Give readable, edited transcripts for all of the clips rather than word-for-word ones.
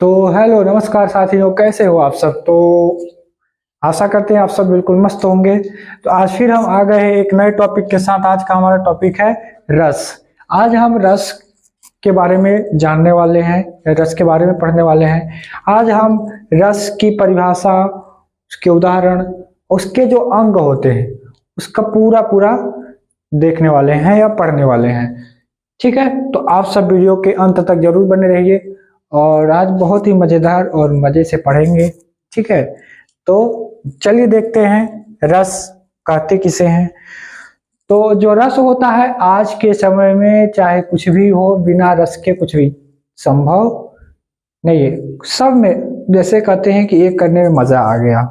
तो हेलो नमस्कार साथियों, कैसे हो आप सब। तो आशा करते हैं आप सब बिल्कुल मस्त होंगे। तो आज फिर हम आ गए हैं एक नए टॉपिक के साथ। आज का हमारा टॉपिक है रस। आज हम रस के बारे में जानने वाले हैं, रस के बारे में पढ़ने वाले हैं। आज हम रस की परिभाषा, उसके उदाहरण, उसके जो अंग होते हैं, उसका पूरा पूरा देखने वाले हैं या पढ़ने वाले हैं। ठीक है, तो आप सब वीडियो के अंत तक जरूर बने रहिए और आज बहुत ही मजेदार और मजे से पढ़ेंगे। ठीक है, तो चलिए देखते हैं रस कहते किसे हैं। तो जो रस होता है आज के समय में चाहे कुछ भी हो, बिना रस के कुछ भी संभव नहीं है। सब में जैसे कहते हैं कि एक करने में मजा आ गया,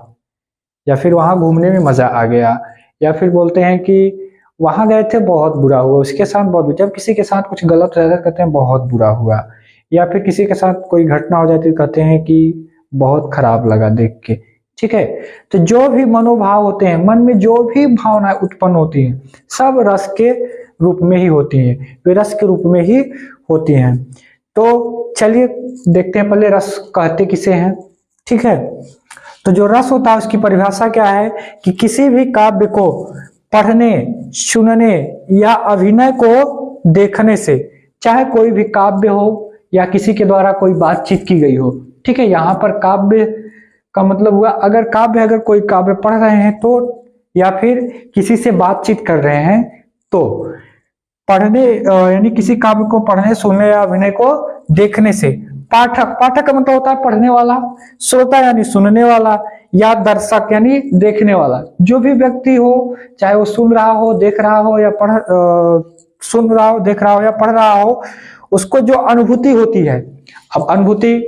या फिर वहां घूमने में मजा आ गया, या फिर बोलते हैं कि वहां गए थे बहुत बुरा हुआ, उसके साथ बहुत, जब किसी के साथ कुछ गलत रहता है कहते हैं बहुत बुरा हुआ, या फिर किसी के साथ कोई घटना हो जाती है कहते हैं कि बहुत खराब लगा देख के। ठीक है, तो जो भी मनोभाव होते हैं, मन में जो भी भावनाएं उत्पन्न होती हैं, सब रस के रूप में ही होती हैं, वे रस के रूप में ही होती हैं। तो चलिए देखते हैं पहले रस कहते किसे हैं। ठीक है, तो जो रस होता है उसकी परिभाषा क्या है कि किसी भी काव्य को पढ़ने, सुनने या अभिनय को देखने से, चाहे कोई भी काव्य हो या किसी के द्वारा कोई बातचीत की गई हो। ठीक है, यहाँ पर काव्य का मतलब हुआ अगर कोई काव्य पढ़ रहे हैं तो, या फिर किसी से बातचीत कर रहे हैं तो, पढ़ने यानी किसी काव्य को पढ़ने, सुनने या अभिनय को देखने से। पाठक का मतलब होता है पढ़ने वाला, श्रोता यानी सुनने वाला, या दर्शक यानी देखने वाला। जो भी व्यक्ति हो, चाहे वो सुन रहा हो, देख रहा हो, या सुन रहा हो, देख रहा हो या पढ़ रहा हो, उसको जो अनुभूति होती है, अब अनुभूति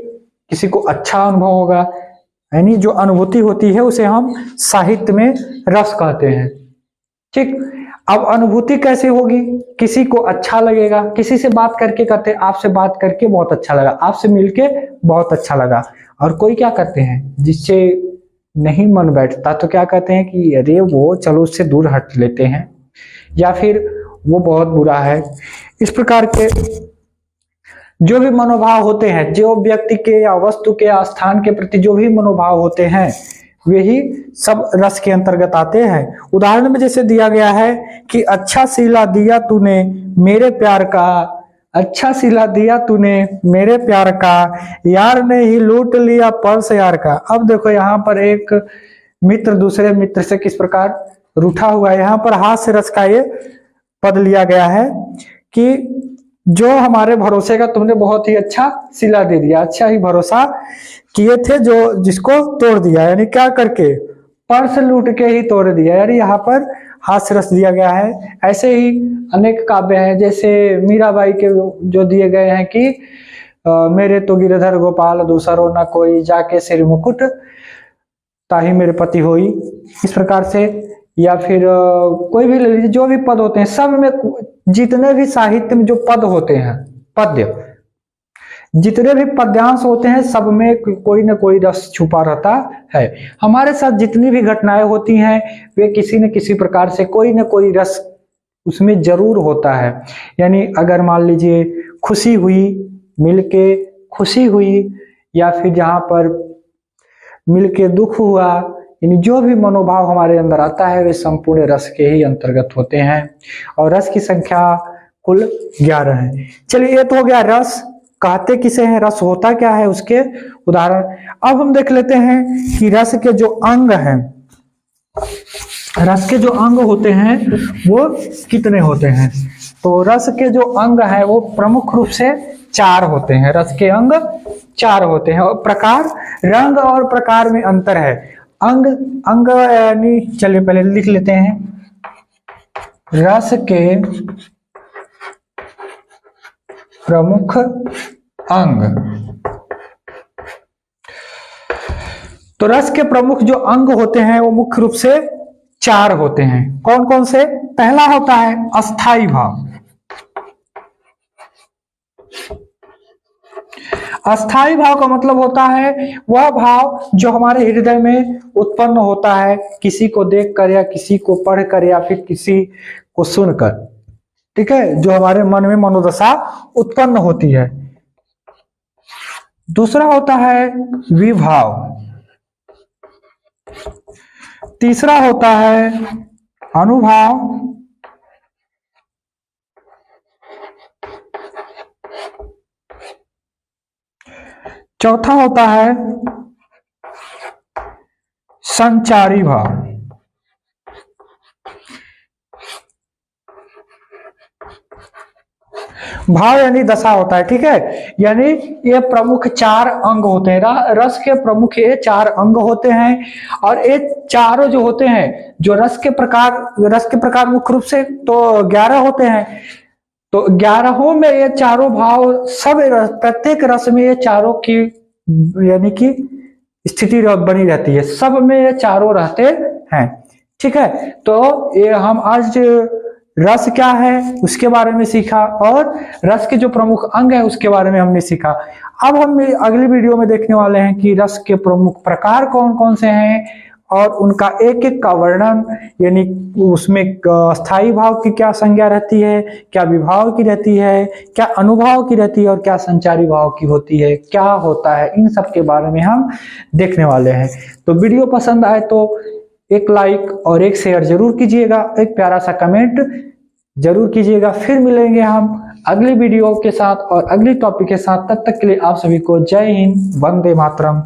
किसी को अच्छा अनुभव होगा, यानी जो अनुभूति होती है उसे हम साहित्य में रस कहते हैं। ठीक, अब अनुभूति कैसे होगी, किसी को अच्छा लगेगा, किसी से बात करके कहते हैं आपसे बात करके बहुत अच्छा लगा, आपसे मिलके बहुत अच्छा लगा। और कोई क्या करते हैं जिससे नहीं मन बैठता तो क्या कहते हैं कि अरे वो चलो उससे दूर हट लेते हैं, या फिर वो बहुत बुरा है। इस प्रकार के जो भी मनोभाव होते हैं, जो व्यक्ति के या वस्तु के या स्थान के प्रति जो भी मनोभाव होते हैं, वे ही सब रस के अंतर्गत आते हैं। उदाहरण में जैसे दिया गया है कि अच्छा सिला दिया तूने मेरे प्यार का, अच्छा सिला दिया तूने मेरे प्यार का, यार ने ही लूट लिया पर्स यार का। अब देखो यहाँ पर एक मित्र दूसरे मित्र से किस प्रकार रूठा हुआ है। यहाँ पर हास्य रस का ये पद लिया गया है कि जो हमारे भरोसे का तुमने बहुत ही अच्छा सिला दे दिया, अच्छा ही भरोसा किए थे, जो जिसको तोड़ दिया, यानी क्या करके, पर्स लूट के ही तोड़ दिया। यानी यहाँ पर हास्य रस दिया गया है। ऐसे ही अनेक काव्य हैं, जैसे मीराबाई के जो दिए गए हैं कि मेरे तो गिरधर गोपाल दूसरो न कोई, जाके सिर मुकुट ताही मेरे पति होई। इस प्रकार से, या फिर कोई भी ले लीजिए, जो भी पद होते हैं सब में, जितने भी साहित्य में जो पद होते हैं, पद्य, जितने भी पद्यांश होते हैं, सब में कोई ना कोई रस छुपा रहता है। हमारे साथ जितनी भी घटनाएं होती हैं, वे किसी न किसी प्रकार से कोई ना कोई रस उसमें जरूर होता है। यानी अगर मान लीजिए खुशी हुई, मिलके खुशी हुई, या फिर जहां पर मिलके दुख हुआ, यानी जो भी मनोभाव हमारे अंदर आता है वे संपूर्ण रस के ही अंतर्गत होते हैं। और रस की संख्या कुल 11 है। चलिए, ये तो हो गया रस कहते किसे हैं, रस होता क्या है, उसके उदाहरण। अब हम देख लेते हैं कि रस के जो अंग हैं, रस के जो अंग होते हैं वो कितने होते हैं। तो रस के जो अंग है वो प्रमुख रूप से 4 होते हैं। रस के अंग 4 होते हैं। और प्रकार, रंग और प्रकार में अंतर है। अंग यानी, चलिए पहले लिख लेते हैं, रस के प्रमुख अंग। तो रस के प्रमुख जो अंग होते हैं वो मुख्य रूप से 4 होते हैं। कौन कौन से? पहला होता है अस्थाई भाव। अस्थाई भाव का मतलब होता है वह भाव जो हमारे हृदय में उत्पन्न होता है, किसी को देखकर या किसी को पढ़कर या फिर किसी को सुनकर। ठीक है, जो हमारे मन में मनोदशा उत्पन्न होती है, दूसरा होता है विभाव, तीसरा होता है अनुभाव, चौथा होता है संचारी भाव। भाव यानी दशा होता है, ठीक है। यानी ये प्रमुख 4 अंग होते हैं, रस के प्रमुख ये 4 अंग होते हैं। और ये चारों जो होते हैं, जो रस के प्रकार मुख्य रूप से तो 11 होते हैं। तो 11 में ये चारों भाव, सब प्रत्येक रस में ये चारों की यानी कि स्थिति बनी रहती है, सब में ये चारों रहते हैं, ठीक है। तो ये हम आज रस क्या है उसके बारे में सीखा, और रस के जो प्रमुख अंग है उसके बारे में हमने सीखा। अब हम अगली वीडियो में देखने वाले हैं कि रस के प्रमुख प्रकार कौन कौन से हैं, और उनका एक एक का वर्णन, यानी उसमें स्थायी भाव की क्या संज्ञा रहती है, क्या विभाव की रहती है, क्या अनुभाव की रहती है, और क्या संचारी भाव की होती है, क्या होता है, इन सब के बारे में हम देखने वाले हैं। तो वीडियो पसंद आए तो एक लाइक और एक शेयर जरूर कीजिएगा, एक प्यारा सा कमेंट जरूर कीजिएगा। फिर मिलेंगे हम अगली वीडियो के साथ और अगली टॉपिक के साथ। तब तक के लिए आप सभी को जय हिंद, वंदे मातरम।